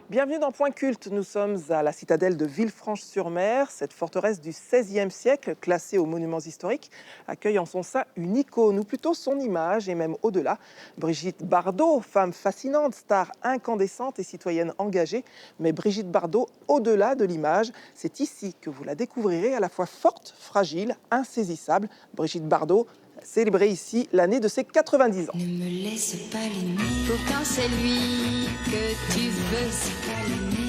Bienvenue dans Point Culte, nous sommes à la citadelle de Villefranche-sur-Mer. Cette forteresse du XVIe siècle, classée aux monuments historiques, accueille en son sein une icône, ou plutôt son image, et même au-delà. Brigitte Bardot, femme fascinante, star incandescente et citoyenne engagée. Mais Brigitte Bardot, au-delà de l'image, c'est ici que vous la découvrirez, à la fois forte, fragile, insaisissable. Brigitte Bardot, célébrer ici l'année de ses 90 ans. Ne me laisse pas l'aimer, pourtant c'est lui que tu veux,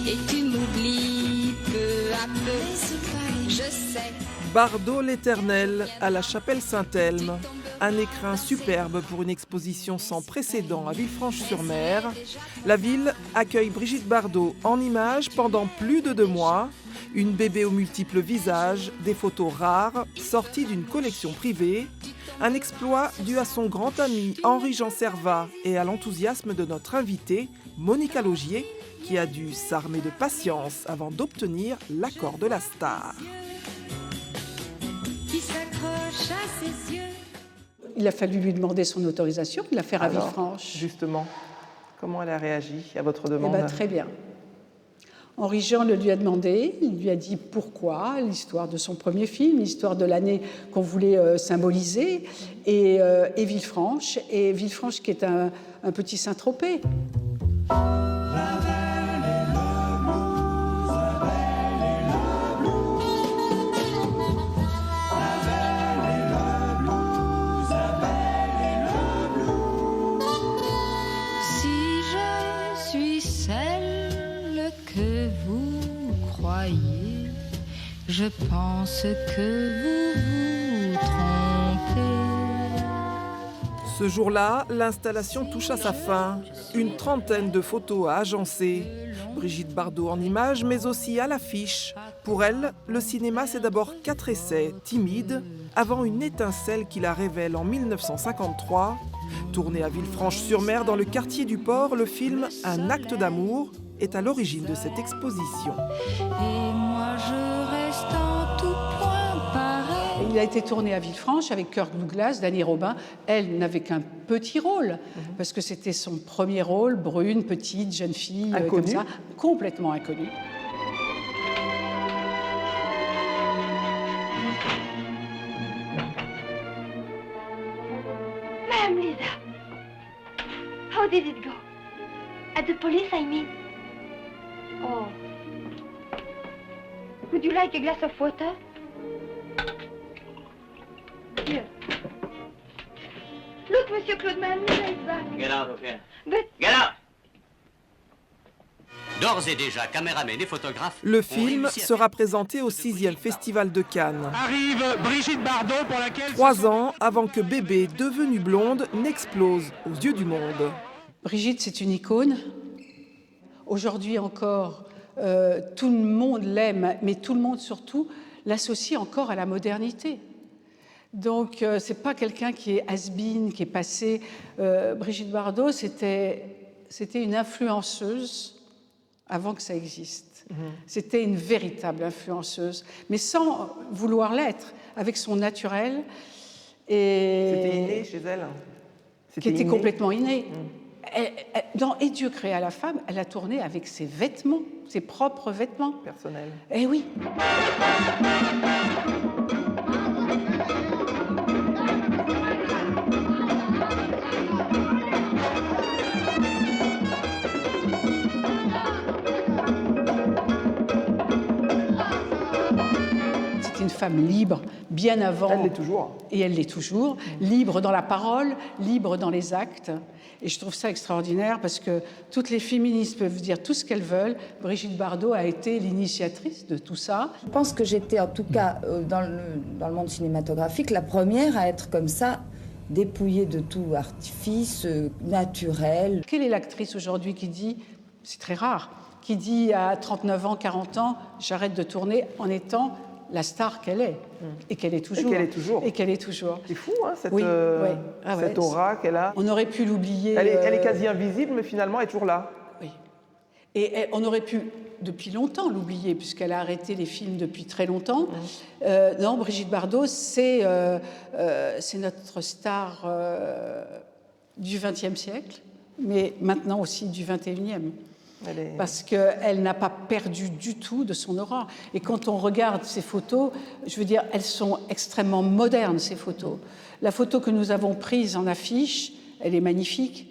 et tu m'oublies peu à peu, je sais. Bardot l'Éternel à la chapelle Saint-Elme, un écrin superbe pour une exposition sans précédent à Villefranche-sur-Mer. La ville accueille Brigitte Bardot en images pendant plus de 2 mois. Une bébé aux multiples visages, des photos rares, sorties d'une collection privée. Un exploit dû à son grand ami Henri-Jean Servat et à l'enthousiasme de notre invitée, Monica Laugier, qui a dû s'armer de patience avant d'obtenir l'accord de la star. Qui s'accroche à ses yeux. Il a fallu lui demander son autorisation, il l'a fait à Villefranche. Justement, comment elle a réagi à votre Eh demande? ben, très bien. Henri-Jean le lui a demandé, il lui a dit pourquoi, l'histoire de son premier film, l'histoire de l'année qu'on voulait symboliser, et Villefranche, qui est un petit Saint-Tropez. Si je suis celle que vous croyez, je pense que vous vous trompez. Ce jour-là, l'installation touche à sa fin. Une trentaine de photos à agencer. Brigitte Bardot en images, mais aussi à l'affiche. Pour elle, le cinéma, c'est d'abord 4 essais, timides, avant une étincelle qui la révèle en 1953. Tourné à Villefranche-sur-Mer, dans le quartier du Port, le film « Un acte d'amour » est à l'origine de cette exposition. Et moi je reste en tout point pareil. Il a été tourné à Villefranche avec Kirk Douglas, Dany Robin. Elle n'avait qu'un petit rôle, parce que c'était son premier rôle, brune, petite, jeune fille, comme ça, complètement inconnue. Madam Lisa, how did it go? At the police, I mean. Oh. Would you like a glass of water? Here. Look, Monsieur Claude, Madame Lisa is back. Get out of here. But Get out! D'ores et déjà, caméramen et photographes. Le film sera présenté au 6e Festival de Cannes. Arrive Brigitte Bardot pour laquelle... 3 ans avant que bébé, devenue blonde, n'explose aux yeux du monde. Brigitte, c'est une icône. Aujourd'hui encore, tout le monde l'aime, mais tout le monde surtout l'associe encore à la modernité. Donc, ce n'est pas quelqu'un qui est has-been, qui est passé. Brigitte Bardot, c'était une influenceuse avant que ça existe. C'était une véritable influenceuse, mais sans vouloir l'être, avec son naturel. C'était inné chez elle. Qui était complètement inné. Dans Et Dieu créa la femme, elle a tourné avec ses vêtements, ses propres vêtements. Personnel. Eh oui. C'est une femme libre, bien avant. Elle l'est toujours. Et elle l'est toujours, libre dans la parole, libre dans les actes. Et je trouve ça extraordinaire parce que toutes les féministes peuvent dire tout ce qu'elles veulent. Brigitte Bardot a été l'initiatrice de tout ça. Je pense que j'étais, en tout cas, dans le monde cinématographique, la première à être comme ça, dépouillée de tout artifice naturel. Quelle est l'actrice aujourd'hui qui dit, c'est très rare, qui dit à 39 ans, 40 ans, j'arrête de tourner en étant la star qu'elle est, et qu'elle est toujours. Et qu'elle est toujours. C'est fou, hein, cette aura qu'elle a. On aurait pu l'oublier. Elle est quasi invisible, mais finalement, elle est toujours là. Oui. Et on aurait pu depuis longtemps l'oublier, puisqu'elle a arrêté les films depuis très longtemps. Non, Brigitte Bardot, c'est notre star du XXe siècle, mais maintenant aussi du XXIe. Parce qu'elle n'a pas perdu du tout de son aura. Et quand on regarde ces photos, je veux dire, elles sont extrêmement modernes, ces photos. La photo que nous avons prise en affiche, elle est magnifique.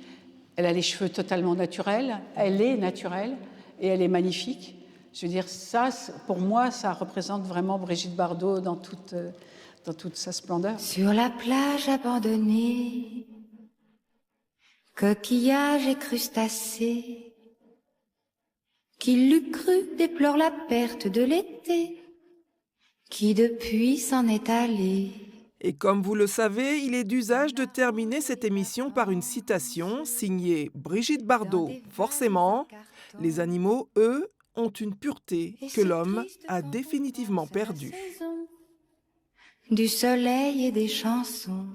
Elle a les cheveux totalement naturels. Elle est naturelle et elle est magnifique. Je veux dire, ça, pour moi, ça représente vraiment Brigitte Bardot dans toute sa splendeur. Sur la plage abandonnée, coquillages et crustacés, qui l'eût cru déplore la perte de l'été, qui depuis s'en est allé. Et comme vous le savez, il est d'usage de terminer cette émission par une citation signée Brigitte Bardot. Forcément, les animaux, eux, ont une pureté que l'homme a définitivement perdue. Du soleil et des chansons.